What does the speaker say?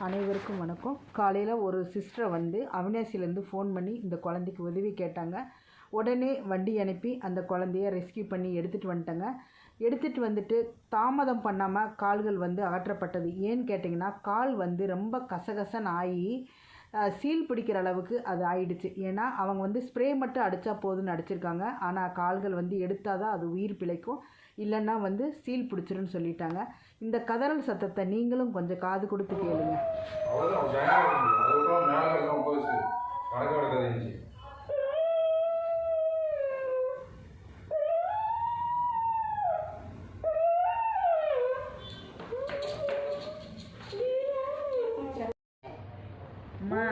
அனைவருக்கும் வணக்கம். காலையில் ஒரு சிஸ்டரை வந்து அவினாசிலேருந்து ஃபோன் பண்ணி இந்த குழந்தைக்கு உதவி கேட்டாங்க. உடனே வண்டி அனுப்பி அந்த குழந்தைய ரெஸ்கியூ பண்ணி எடுத்துகிட்டு வந்துட்டாங்க. எடுத்துகிட்டு வந்துட்டு தாமதம் பண்ணாமல் கால்கள் வந்து அகற்றப்பட்டது. ஏன்னு கேட்டிங்கன்னா, கால் வந்து ரொம்ப கசகசன்னு ஆகி சீல் பிடிக்கிற அளவுக்கு அது ஆயிடுச்சு. ஏன்னா அவங்க வந்து ஸ்ப்ரே மட்டும் அடித்தா போதுன்னு அடிச்சிருக்காங்க. ஆனால் கால்கள் வந்து எடுத்தால் தான் அது உயிர் பிழைக்கும், இல்லைன்னா வந்து சீல் பிடிச்சிருன்னு சொல்லிட்டாங்க. இந்த கதறல் சத்தத்தை நீங்களும் கொஞ்சம் காது கொடுத்து கேளுங்க. அம்மா